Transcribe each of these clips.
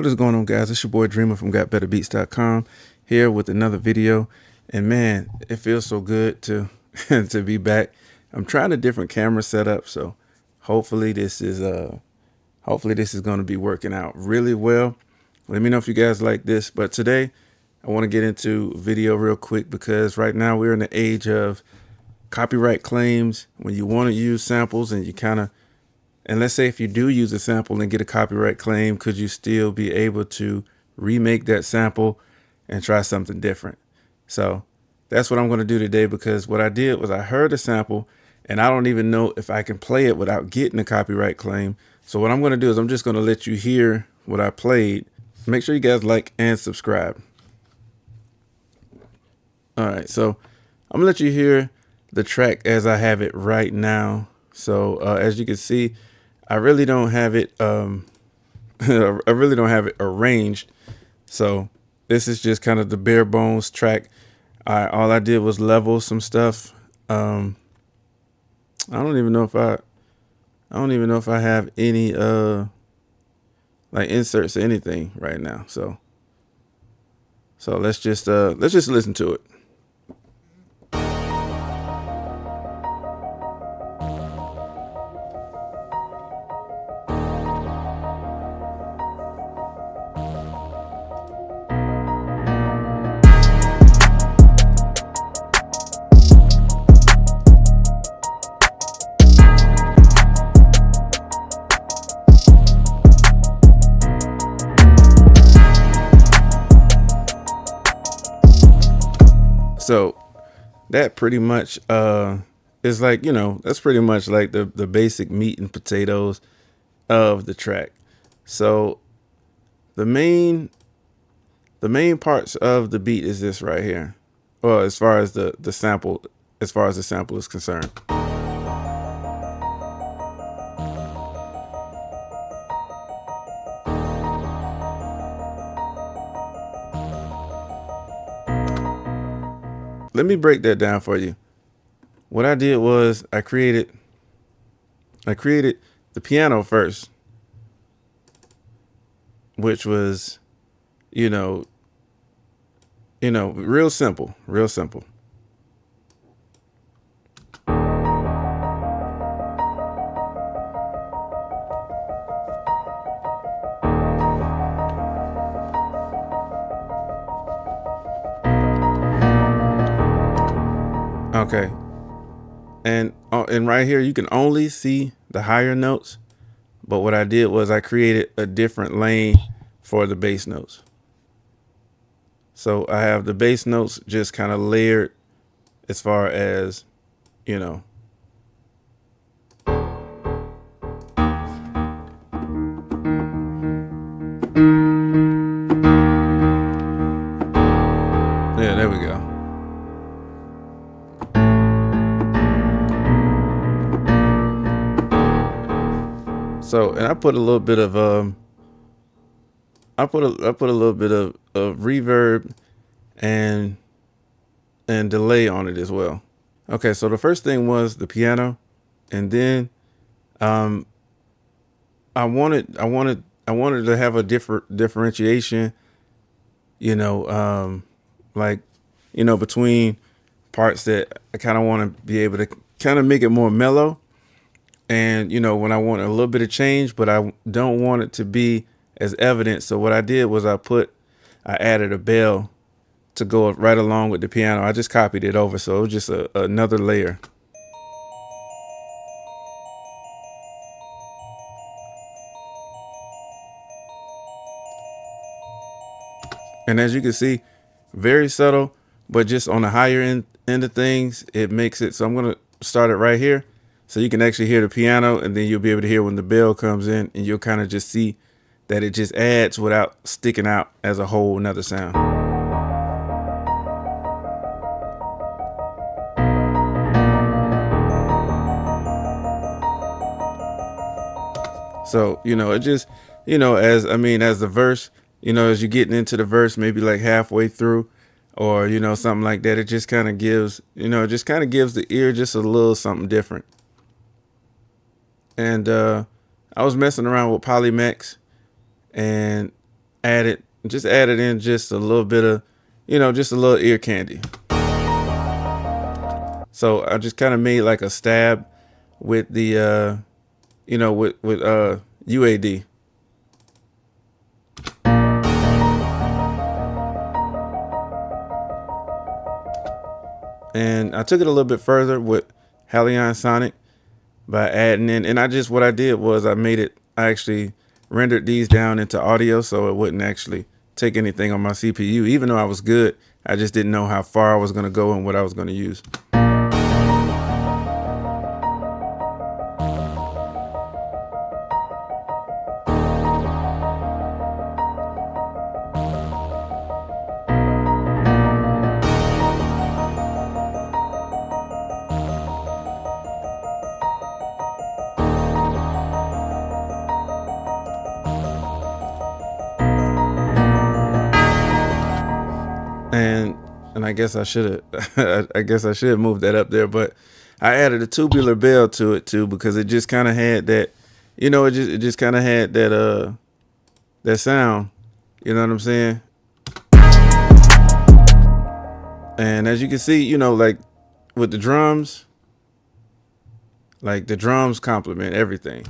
What is going on, guys? It's your boy Dreamer from GotBetterBeats.com here with another video. And man, it feels so good to to be back. I'm trying a different camera setup, so hopefully this is going to be working out really well. Let me know if you guys like this. But today I want to get into video real quick because right now we're in the age of copyright claims. When you want to use samples and and let's say if you do use a sample and get a copyright claim, could you still be able to remake that sample and try something different? So that's what I'm going to do today, because what I did was I heard a sample and I don't even know if I can play it without getting a copyright claim. So what I'm going to do is I'm just going to let you hear what I played. Make sure you guys like and subscribe. All right, so I'm gonna let you hear the track as I have it right now. So as you can see, I really don't have it I really don't have it arranged. So this is just kind of the bare bones track. All I did was level some stuff. I don't even know if I have any like inserts or anything right now. So let's just listen to it. So that pretty much is like, that's pretty much like the basic meat and potatoes of the track. So the main parts of the beat is this right here. Well, as far as the sample is concerned. Let me break that down for you. What I did was I created the piano first, which was, real simple. Okay. And right here, you can only see the higher notes. But what I did was I created a different lane for the bass notes. So I have the bass notes just kind of layered as far as, Yeah, there we go. So, and I put a little bit of I put a little bit of reverb and delay on it as well. Okay, so the first thing was the piano, and then I wanted to have a differentiation, between parts that I kind of want to be able to kind of make it more mellow. And, when I want a little bit of change, but I don't want it to be as evident. So what I did was I added a bell to go right along with the piano. I just copied it over. So it was just another layer. And as you can see, very subtle, but just on the higher end of things, it makes it. So I'm going to start it right here. So you can actually hear the piano, and then you'll be able to hear when the bell comes in, and you'll kind of just see that it just adds without sticking out as a whole nother sound. So, it just, as the verse, as you're getting into the verse, maybe like halfway through, or, something like that, it just kind of gives, the ear just a little something different. And I was messing around with Polymax and added in just a little bit of, just a little ear candy. So I just kind of made like a stab with the, with UAD. And I took it a little bit further with Halcyon Sonic by adding in, and what I did was I actually rendered these down into audio so it wouldn't actually take anything on my CPU. Even though I was good, I just didn't know how far I was going to go and what I was going to use. And I guess I should have moved that up there, but I added a tubular bell to it too, because it just kind of had that, it just kind of had that that sound, you know what I'm saying? And as you can see, like with the drums, like the drums complement everything.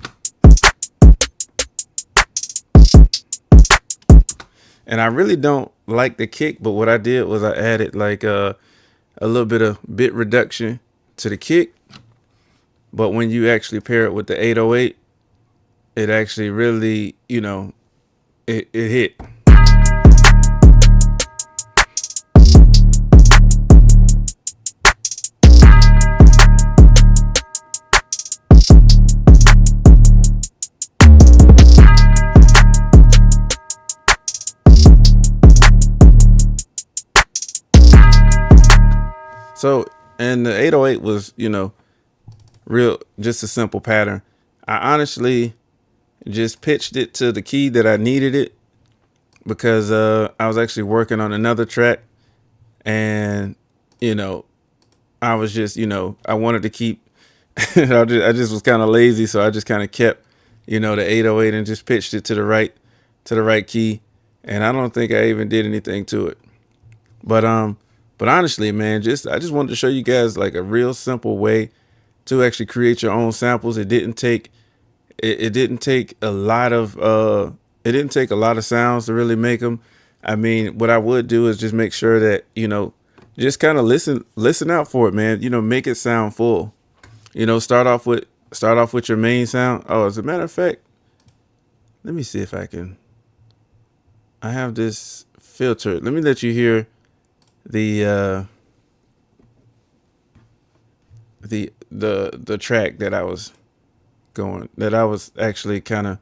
And I really don't like the kick, but what I did was I added like a little bit of bit reduction to the kick. But when you actually pair it with the 808, it actually really, it hit. So, and the 808 was, just a simple pattern. I honestly just pitched it to the key that I needed it, because I was actually working on another track, and, I was just, I wanted to keep, I just was kind of lazy. So I just kind of kept, the 808 and just pitched it to the right key. And I don't think I even did anything to it. But honestly, man, I just wanted to show you guys like a real simple way to actually create your own samples. It didn't take a lot of sounds to really make them. I mean, what I would do is just make sure that, just kind of listen out for it, man. Make it sound full. Start off with your main sound. Oh, as a matter of fact, let me see if I have this filter. Let me let you hear the track that I was actually kind of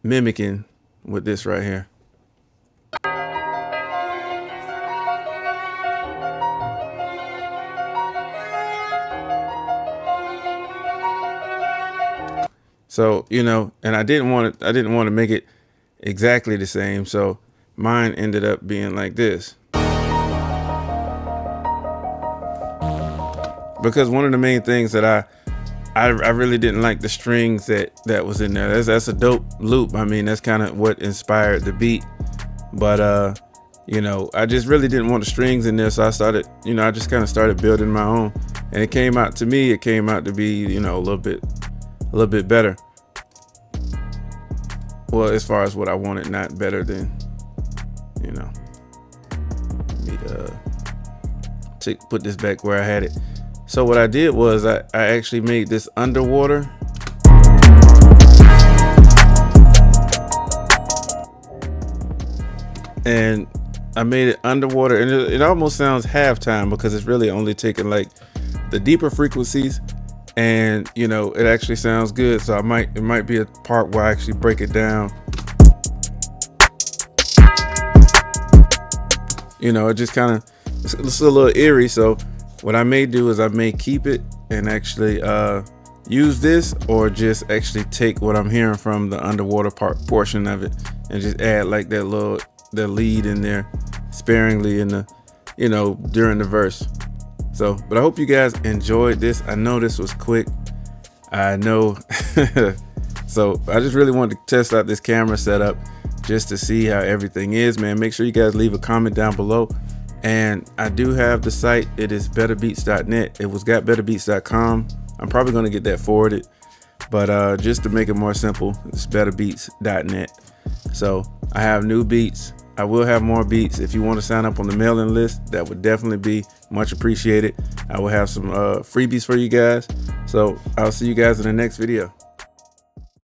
mimicking with this right here. So, and I didn't want to make it exactly the same. So mine ended up being like this. Because one of the main things that I really didn't like the strings that was in there. That's a dope loop. I mean, that's kind of what inspired the beat. But I just really didn't want the strings in there, so I started, I just kind of started building my own, and it came out to be, a little bit better. Well, as far as what I wanted, not better than, put this back where I had it. So what I did was I actually made this underwater. And I made it underwater, and it almost sounds halftime, because it's really only taking like the deeper frequencies, and it actually sounds good. So it might be a part where I actually break it down. It just kind of, it's a little eerie. So what I may do is I may keep it and actually use this, or just actually take what I'm hearing from the underwater portion of it and just add like the lead in there sparingly in the, during the verse. So, but I hope you guys enjoyed this. I know this was quick. I know. So I just really wanted to test out this camera setup, just to see how everything is, man. Make sure you guys leave a comment down below. And I do have the site. It is betterbeats.net. It was gotbetterbeats.com. I'm probably going to get that forwarded, but just to make it more simple, it's betterbeats.net. So I have new beats. I will have more beats. If you want to sign up on the mailing list, that would definitely be much appreciated. I will have some freebies for you guys. So I'll see you guys in the next video.